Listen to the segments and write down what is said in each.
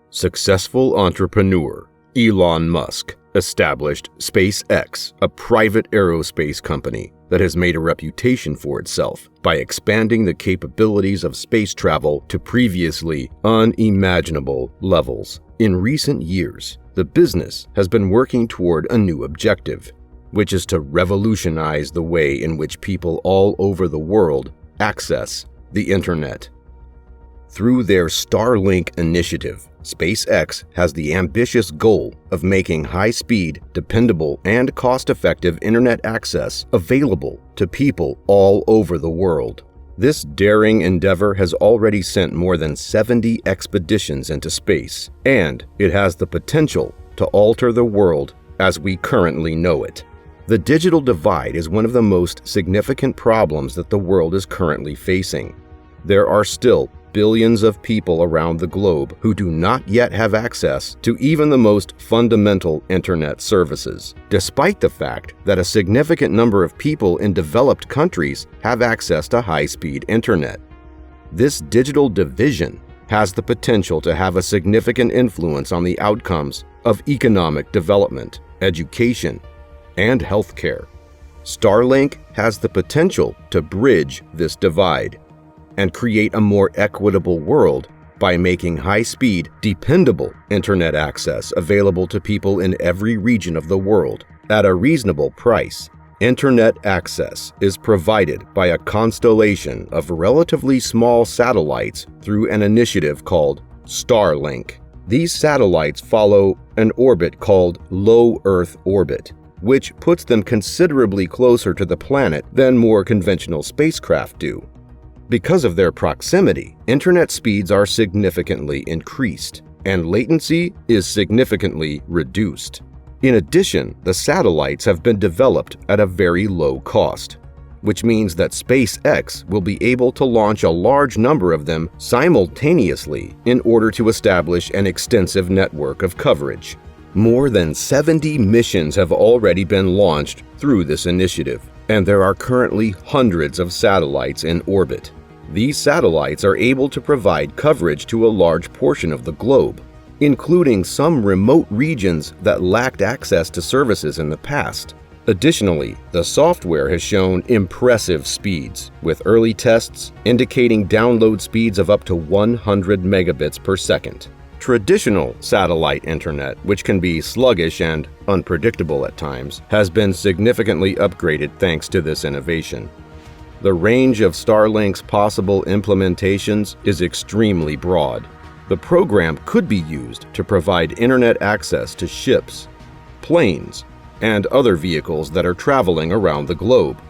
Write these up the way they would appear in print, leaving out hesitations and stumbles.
Successful entrepreneur Elon Musk established SpaceX, a private aerospace company that has made a reputation for itself by expanding the capabilities of space travel to previously unimaginable levels. In recent years, the business has been working toward a new objective, which is to revolutionize the way in which people all over the world access the internet. Through their Starlink initiative, SpaceX has the ambitious goal of making high-speed, dependable, and cost-effective internet access available to people all over the world. This daring endeavor has already sent more than 70 expeditions into space, and it has the potential to alter the world as we currently know it. The digital divide is one of the most significant problems that the world is currently facing. There are still billions of people around the globe who do not yet have access to even the most fundamental internet services, despite the fact that a significant number of people in developed countries have access to high-speed internet. This digital division has the potential to have a significant influence on the outcomes of economic development, education, and healthcare. Starlink has the potential to bridge this divide and create a more equitable world by making high-speed, dependable internet access available to people in every region of the world at a reasonable price. Internet access is provided by a constellation of relatively small satellites through an initiative called Starlink. These satellites follow an orbit called low Earth orbit, which puts them considerably closer to the planet than more conventional spacecraft do. Because of their proximity, internet speeds are significantly increased, and latency is significantly reduced. In addition, the satellites have been developed at a very low cost, which means that SpaceX will be able to launch a large number of them simultaneously in order to establish an extensive network of coverage. More than 70 missions have already been launched through this initiative, and there are currently hundreds of satellites in orbit. These satellites are able to provide coverage to a large portion of the globe, including some remote regions that lacked access to services in the past. Additionally, the software has shown impressive speeds, with early tests indicating download speeds of up to 100 megabits per second. Traditional satellite internet, which can be sluggish and unpredictable at times, has been significantly upgraded thanks to this innovation. The range of Starlink's possible implementations is extremely broad. The program could be used to provide internet access to ships, planes, and other vehicles that are traveling around the globe.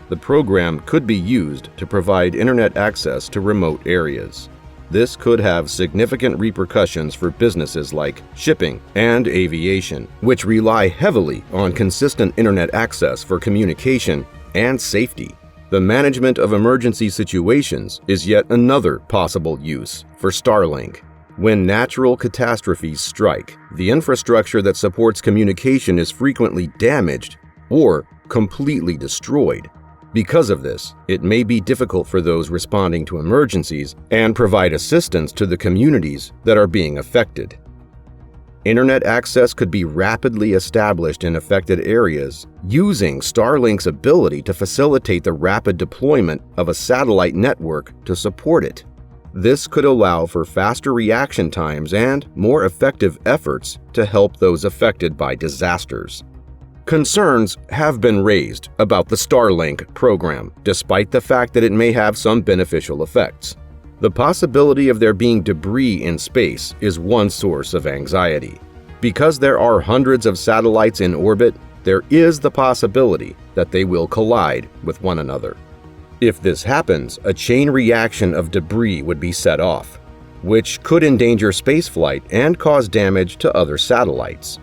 The program could be used to provide internet access to remote areas. This could have significant repercussions for businesses like shipping and aviation, which rely heavily on consistent internet access for communication and safety. The management of emergency situations is yet another possible use for Starlink. When natural catastrophes strike, the infrastructure that supports communication is frequently damaged or completely destroyed. Because of this, it may be difficult for those responding to emergencies and provide assistance to the communities that are being affected. Internet access could be rapidly established in affected areas using Starlink's ability to facilitate the rapid deployment of a satellite network to support it. This could allow for faster reaction times and more effective efforts to help those affected by disasters. Concerns have been raised about the Starlink program, despite the fact that it may have some beneficial effects. The possibility of there being debris in space is one source of anxiety. Because there are hundreds of satellites in orbit, there is the possibility that they will collide with one another. If this happens, a chain reaction of debris would be set off, which could endanger spaceflight and cause damage to other satellites.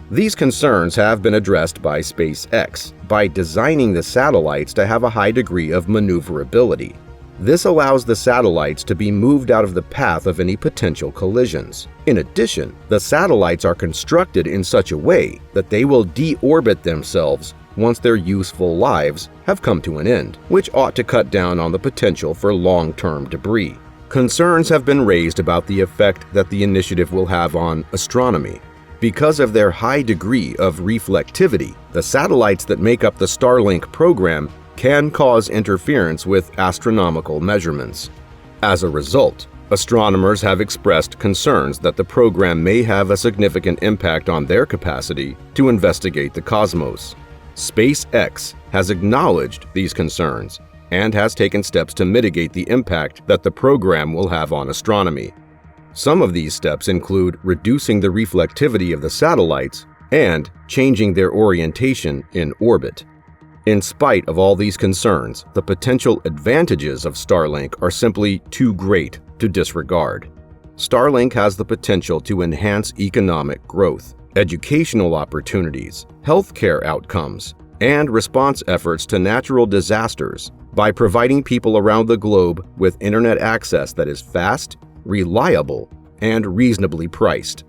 These concerns have been addressed by SpaceX by designing the satellites to have a high degree of maneuverability. This allows the satellites to be moved out of the path of any potential collisions. In addition, the satellites are constructed in such a way that they will deorbit themselves once their useful lives have come to an end, which ought to cut down on the potential for long-term debris. Concerns have been raised about the effect that the initiative will have on astronomy. Because of their high degree of reflectivity, the satellites that make up the Starlink program can cause interference with astronomical measurements. As a result, astronomers have expressed concerns that the program may have a significant impact on their capacity to investigate the cosmos. SpaceX has acknowledged these concerns and has taken steps to mitigate the impact that the program will have on astronomy. Some of these steps include reducing the reflectivity of the satellites and changing their orientation in orbit. In spite of all these concerns, the potential advantages of Starlink are simply too great to disregard. Starlink has the potential to enhance economic growth, educational opportunities, healthcare outcomes, and response efforts to natural disasters by providing people around the globe with internet access that is fast, reliable, and reasonably priced.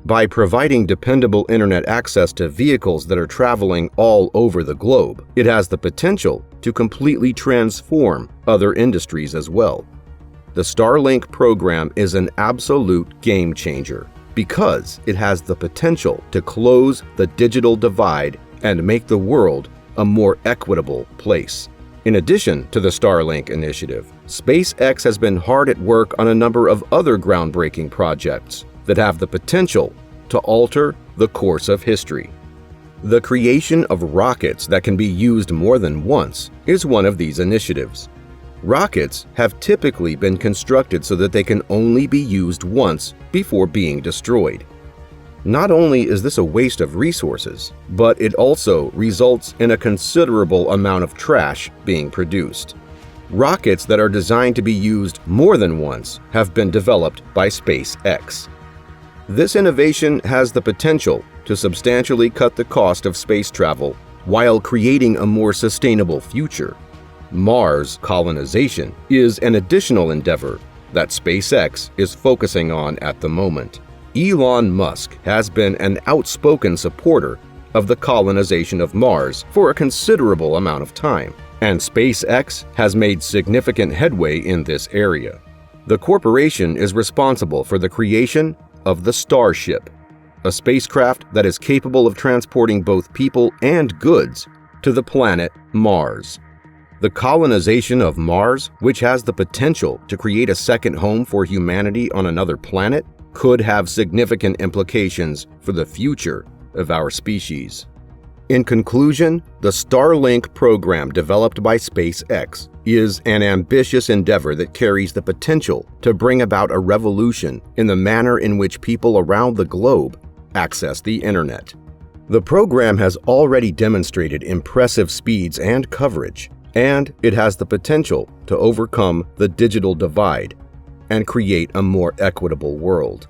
By providing dependable internet access to vehicles that are traveling all over the globe, it has the potential to completely transform other industries as well. The Starlink program is an absolute game changer because it has the potential to close the digital divide and make the world a more equitable place. In addition to the Starlink initiative, SpaceX has been hard at work on a number of other groundbreaking projects that have the potential to alter the course of history. The creation of rockets that can be used more than once is one of these initiatives. Rockets have typically been constructed so that they can only be used once before being destroyed. Not only is this a waste of resources, but it also results in a considerable amount of trash being produced. Rockets that are designed to be used more than once have been developed by SpaceX. This innovation has the potential to substantially cut the cost of space travel while creating a more sustainable future. Mars colonization is an additional endeavor that SpaceX is focusing on at the moment. Elon Musk has been an outspoken supporter of the colonization of Mars for a considerable amount of time, and SpaceX has made significant headway in this area. The corporation is responsible for the creation of the Starship, a spacecraft that is capable of transporting both people and goods to the planet Mars. The colonization of Mars, which has the potential to create a second home for humanity on another planet, could have significant implications for the future of our species. In conclusion, the Starlink program developed by SpaceX is an ambitious endeavor that carries the potential to bring about a revolution in the manner in which people around the globe access the internet. The program has already demonstrated impressive speeds and coverage, and it has the potential to overcome the digital divide and create a more equitable world,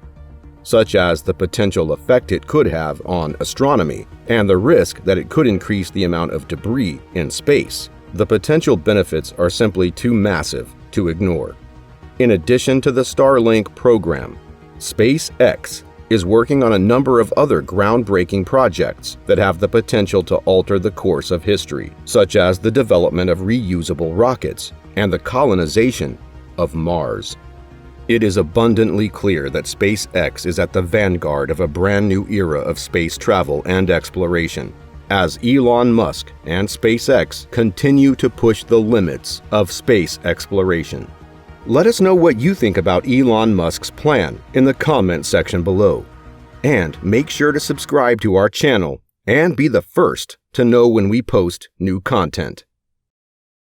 such as the potential effect it could have on astronomy and the risk that it could increase the amount of debris in space. The potential benefits are simply too massive to ignore. In addition to the Starlink program, SpaceX is working on a number of other groundbreaking projects that have the potential to alter the course of history, such as the development of reusable rockets and the colonization of Mars. It is abundantly clear that SpaceX is at the vanguard of a brand new era of space travel and exploration, as Elon Musk and SpaceX continue to push the limits of space exploration. Let us know what you think about Elon Musk's plan in the comment section below. And make sure to subscribe to our channel and be the first to know when we post new content.